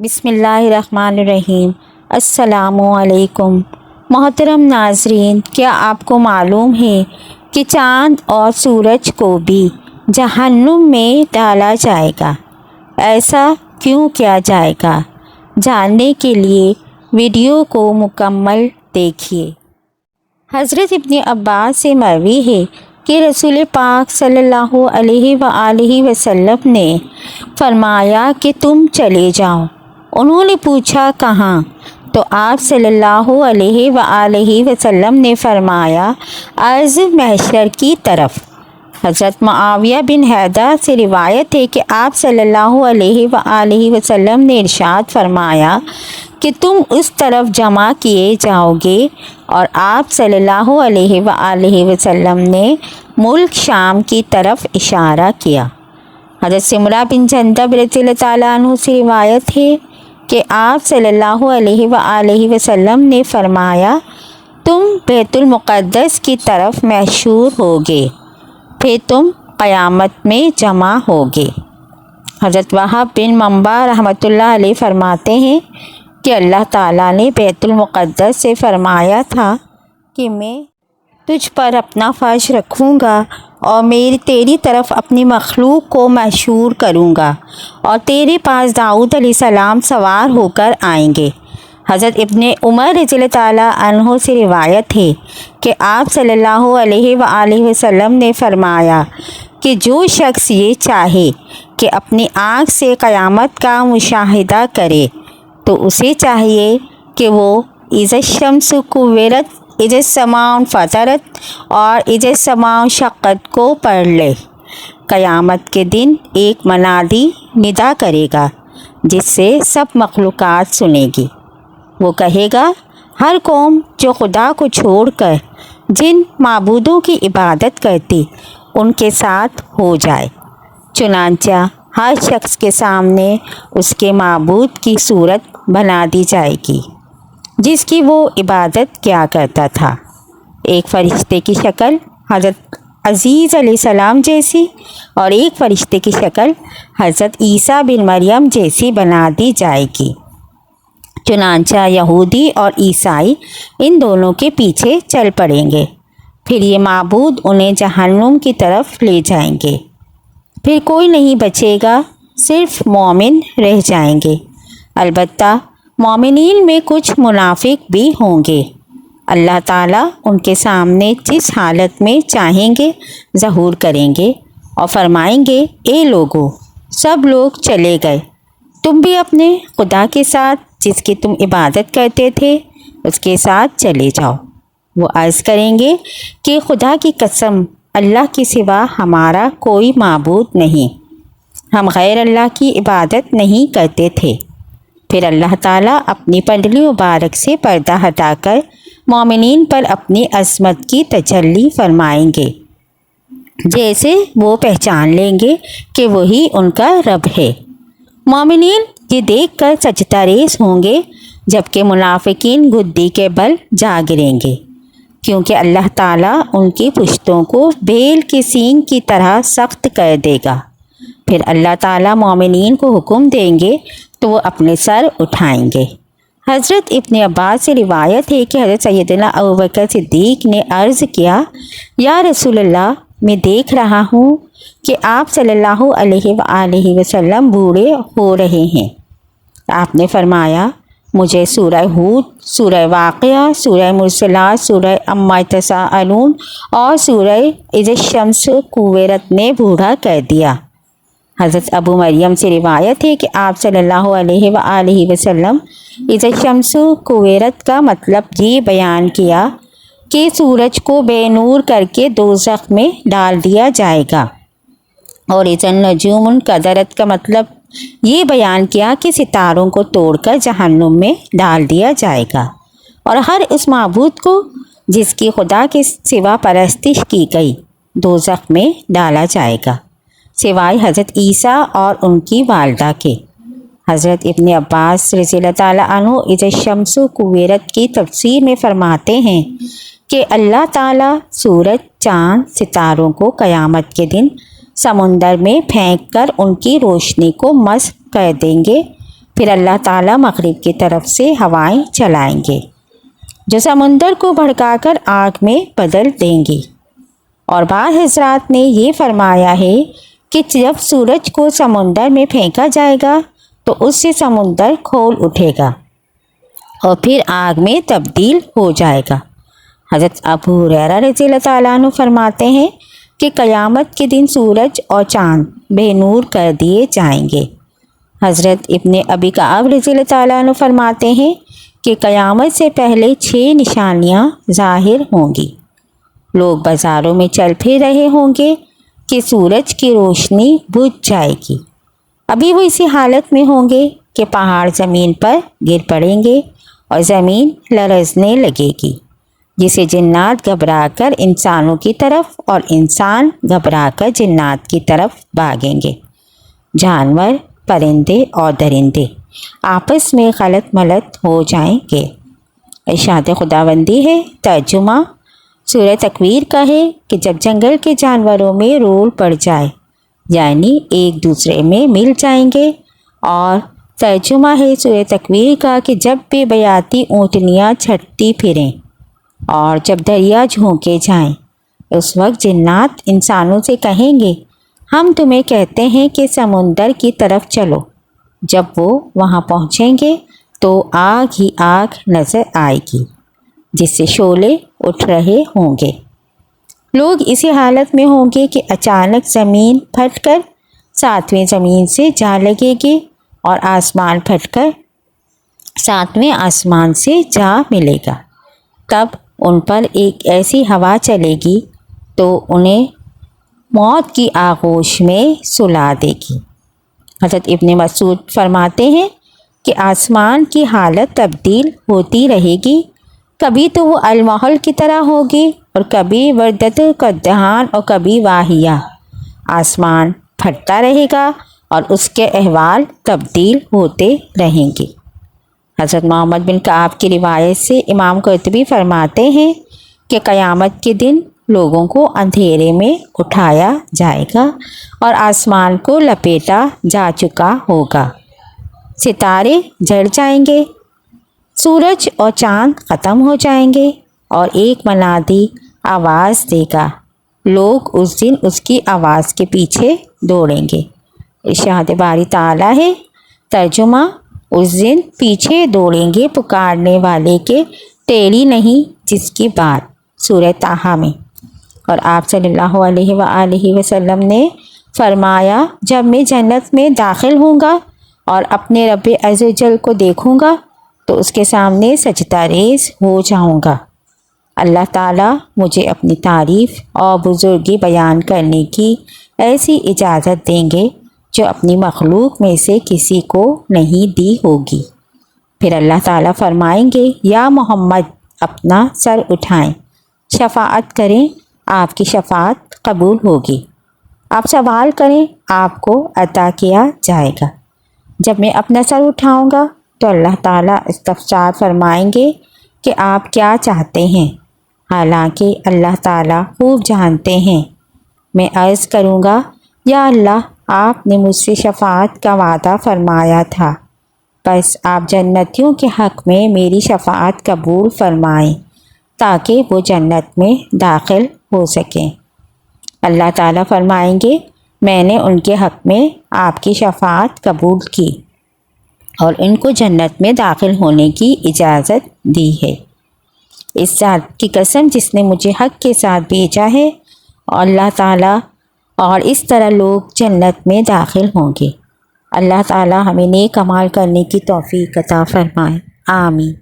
بسم اللہ الرحمن الرحیم۔ السلام علیکم محترم ناظرین، کیا آپ کو معلوم ہے کہ چاند اور سورج کو بھی جہنم میں ڈالا جائے گا؟ ایسا کیوں کیا جائے گا؟ جاننے کے لیے ویڈیو کو مکمل دیکھیے۔ حضرت ابن عباس سے مروی ہے کہ رسول پاک صلی اللہ علیہ وآلہ وسلم نے فرمایا کہ تم چلے جاؤ۔ انہوں نے پوچھا کہاں؟ تو آپ صلی اللہ علیہ وآلہ وسلم نے فرمایا عرض محشر کی طرف۔ حضرت معاویہ بن حیدر سے روایت ہے کہ آپ صلی اللہ علیہ وآلہ وسلم نے ارشاد فرمایا کہ تم اس طرف جمع کیے جاؤ گے، اور آپ صلی اللہ علیہ وآلہ وسلم نے ملک شام کی طرف اشارہ کیا۔ حضرت سمرہ بن جندب رضی اللہ تعالیٰ عنہ سے روایت ہے کہ آپ صلی اللہ علیہ وآلہ وسلم نے فرمایا تم بیت المقدس کی طرف محشور ہوگے، پھر تم قیامت میں جمع ہوگے۔ حضرت وہب بن منبع رحمۃ اللہ علیہ فرماتے ہیں کہ اللہ تعالیٰ نے بیت المقدس سے فرمایا تھا کہ میں تجھ پر اپنا فرش رکھوں گا اور تیری طرف اپنی مخلوق کو محشور کروں گا، اور تیرے پاس داؤد علیہ السلام سوار ہو کر آئیں گے۔ حضرت ابن عمر رضی اللہ تعالیٰ عنہ سے روایت ہے کہ آپ صلی اللہ علیہ وآلہ وسلم نے فرمایا کہ جو شخص یہ چاہے کہ اپنی آنکھ سے قیامت کا مشاہدہ کرے تو اسے چاہیے کہ وہ اذا الشمس کورت، اذا السماء انفطرت اور اذا السماء انشقت کو پڑھ لے۔ قیامت کے دن ایک منادی ندا کرے گا جس سے سب مخلوقات سنے گی۔ وہ کہے گا ہر قوم جو خدا کو چھوڑ کر جن معبودوں کی عبادت کرتی ان کے ساتھ ہو جائے۔ چنانچہ ہر شخص کے سامنے اس کے معبود کی صورت بنا دی جائے گی جس کی وہ عبادت کیا کرتا تھا۔ ایک فرشتے کی شکل حضرت عزیز علیہ السلام جیسی اور ایک فرشتے کی شکل حضرت عیسیٰ بن مریم جیسی بنا دی جائے گی۔ چنانچہ یہودی اور عیسائی ان دونوں کے پیچھے چل پڑیں گے، پھر یہ معبود انہیں جہنم کی طرف لے جائیں گے۔ پھر کوئی نہیں بچے گا، صرف مومن رہ جائیں گے۔ البتہ مومنین میں کچھ منافق بھی ہوں گے۔ اللہ تعالیٰ ان کے سامنے جس حالت میں چاہیں گے ظہور کریں گے اور فرمائیں گے اے لوگو، سب لوگ چلے گئے، تم بھی اپنے خدا کے ساتھ جس کی تم عبادت کرتے تھے اس کے ساتھ چلے جاؤ۔ وہ عرض کریں گے کہ خدا کی قسم، اللہ کے سوا ہمارا کوئی معبود نہیں، ہم غیر اللہ کی عبادت نہیں کرتے تھے۔ پھر اللہ تعالیٰ اپنی پنڈلی مبارک سے پردہ ہٹا کر مومنین پر اپنی عظمت کی تجلی فرمائیں گے، جیسے وہ پہچان لیں گے کہ وہی ان کا رب ہے۔ مومنین یہ دیکھ کر سجدہ ریز ہوں گے، جبکہ منافقین گدی کے بل جا گریں گے، کیونکہ اللہ تعالیٰ ان کی پشتوں کو بیل کے سینگ کی طرح سخت کر دے گا۔ پھر اللہ تعالیٰ مومنین کو حکم دیں گے تو وہ اپنے سر اٹھائیں گے۔ حضرت ابن عباس سے روایت ہے کہ حضرت سیدنا ابوبکر صدیق نے عرض کیا یا رسول اللہ، میں دیکھ رہا ہوں کہ آپ صلی اللہ علیہ وآلہ وسلم بوڑھے ہو رہے ہیں۔ آپ نے فرمایا مجھے سورہ ہود، سورہ واقعہ، سورہ مرسلات، سورہ عما یتساءلون اور سورہ اذا الشمس کورت نے بوڑھا کر دیا۔ حضرت ابو مریم سے روایت ہے کہ آپ صلی اللہ علیہ وآلہ وسلم اذا الشمس کورت کا مطلب یہ بیان کیا کہ سورج کو بے نور کر کے دوزخ میں ڈال دیا جائے گا، اور اذا النجوم انکدرت کا مطلب یہ بیان کیا کہ ستاروں کو توڑ کر جہنم میں ڈال دیا جائے گا، اور ہر اس معبود کو جس کی خدا کے سوا پرستش کی گئی دوزخ میں ڈالا جائے گا، سوائے حضرت عیسیٰ اور ان کی والدہ کے۔ حضرت ابن عباس رضی اللہ تعالیٰ عنہ اذا الشمس کورت کی تفسیر میں فرماتے ہیں کہ اللہ تعالیٰ سورج، چاند، ستاروں کو قیامت کے دن سمندر میں پھینک کر ان کی روشنی کو مسخ کر دیں گے، پھر اللہ تعالیٰ مغرب کی طرف سے ہوائیں چلائیں گے جو سمندر کو بھڑکا کر آگ میں بدل دیں گی۔ اور بعض حضرات نے یہ فرمایا ہے کہ جب سورج کو سمندر میں پھینکا جائے گا تو اس سے سمندر کھول اٹھے گا اور پھر آگ میں تبدیل ہو جائے گا۔ حضرت ابو ہریرہ رضی اللہ تعالیٰ عنہ فرماتے ہیں کہ قیامت کے دن سورج اور چاند بے نور کر دیے جائیں گے۔ حضرت ابن ابی کعب رضی اللہ تعالیٰ عنہ فرماتے ہیں کہ قیامت سے پہلے 6 نشانیاں ظاہر ہوں گی۔ لوگ بازاروں میں چل پھر رہے ہوں گے کہ سورج کی روشنی بجھ جائے گی۔ ابھی وہ اسی حالت میں ہوں گے کہ پہاڑ زمین پر گر پڑیں گے اور زمین لرزنے لگے گی، جسے جنات گھبرا کر انسانوں کی طرف اور انسان گھبرا کر جنات کی طرف بھاگیں گے۔ جانور، پرندے اور درندے آپس میں غلط ملت ہو جائیں گے۔ ارشاد خداوندی ہے، ترجمہ سورہ تکویر کا ہے کہ جب جنگل کے جانوروں میں رول پڑ جائے یعنی ایک دوسرے میں مل جائیں گے، اور ترجمہ ہے سورہ تکویر کا کہ جب بے بیاتی اونٹنیاں چھٹتی پھریں اور جب دریا جھونکے جائیں، اس وقت جنات انسانوں سے کہیں گے ہم تمہیں کہتے ہیں کہ سمندر کی طرف چلو۔ جب وہ وہاں پہنچیں گے تو آگ ہی آگ نظر آئے گی جس سے شعلے اٹھ رہے ہوں گے۔ لوگ اسی حالت میں ہوں گے کہ اچانک زمین پھٹ کر 7ویں زمین سے جا لگے گی اور آسمان پھٹ کر 7ویں آسمان سے جا ملے گا۔ تب ان پر ایک ایسی ہوا چلے گی تو انہیں موت کی آغوش میں سلا دے گی۔ حضرت ابن مسعود فرماتے ہیں کہ آسمان کی حالت تبدیل ہوتی رہے گی، کبھی تو وہ المحل کی طرح ہوگی اور کبھی وردت قدہان اور کبھی واہیہ۔ آسمان پھٹتا رہے گا اور اس کے احوال تبدیل ہوتے رہیں گے۔ حضرت محمد بن کعب کی روایت سے امام قرطبی فرماتے ہیں کہ قیامت کے دن لوگوں کو اندھیرے میں اٹھایا جائے گا اور آسمان کو لپیٹا جا چکا ہوگا، ستارے جل جائیں گے، سورج اور چاند ختم ہو جائیں گے اور ایک منادی آواز دے گا، لوگ اس دن اس کی آواز کے پیچھے دوڑیں گے۔ ارشاد باری تعالیٰ ہے، ترجمہ اس دن پیچھے دوڑیں گے پکارنے والے کے، ٹیڑھی نہیں جس کی بات، سورہ طٰہٰ میں۔ اور آپ صلی اللہ علیہ وآلہ وسلم نے فرمایا، جب میں جنت میں داخل ہوں گا اور اپنے رب عز و جل کو دیکھوں گا تو اس کے سامنے سجدہ ریز ہو جاؤں گا۔ اللہ تعالیٰ مجھے اپنی تعریف اور بزرگی بیان کرنے کی ایسی اجازت دیں گے جو اپنی مخلوق میں سے کسی کو نہیں دی ہوگی۔ پھر اللہ تعالیٰ فرمائیں گے، یا محمد اپنا سر اٹھائیں، شفاعت کریں، آپ کی شفاعت قبول ہوگی، آپ سوال کریں، آپ کو عطا کیا جائے گا۔ جب میں اپنا سر اٹھاؤں گا تو اللہ تعالیٰ استفسار فرمائیں گے کہ آپ کیا چاہتے ہیں، حالانکہ اللہ تعالیٰ خوب جانتے ہیں۔ میں عرض کروں گا، یا اللہ، آپ نے مجھ سے شفاعت کا وعدہ فرمایا تھا، بس آپ جنتیوں کے حق میں میری شفاعت قبول فرمائیں تاکہ وہ جنت میں داخل ہو سکیں۔ اللہ تعالیٰ فرمائیں گے، میں نے ان کے حق میں آپ کی شفاعت قبول کی اور ان کو جنت میں داخل ہونے کی اجازت دی ہے۔ اس ذات کی قسم جس نے مجھے حق کے ساتھ بھیجا ہے، اور اللہ تعالیٰ، اور اس طرح لوگ جنت میں داخل ہوں گے۔ اللہ تعالیٰ ہمیں نیک اعمال کرنے کی توفیق عطا فرمائے، آمین۔